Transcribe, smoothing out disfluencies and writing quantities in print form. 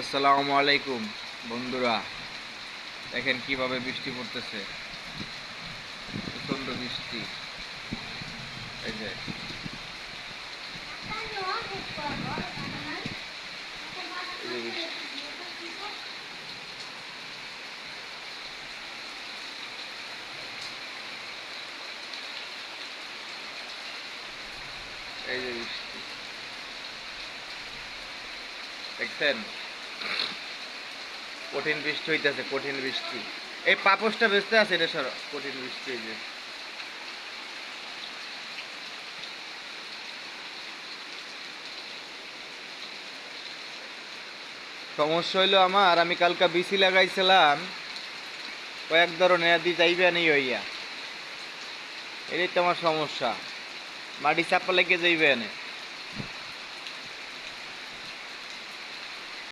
আসসালামু আলাইকুম বন্ধুরা, দেখেন কিভাবে বৃষ্টি পড়তেছে। প্রচন্ড বৃষ্টি। এই যে এই যে বৃষ্টি, এই যে বৃষ্টি দেখছেন। কঠিন বৃষ্টি হইতেছে, কঠিন বৃষ্টি। এই পাপোশটা ভেস্তে আছে, এটা সর। কঠিন বৃষ্টি। এই যে সমস্যা হইলো আমার, আমি কালকা বিসি লাগাইছিলাম কয়েক ধরনের, আদি যাইবে নেই হইয়া। এটাই তো আমার সমস্যা, মাটি চাপা লেগে যাইবে এনে।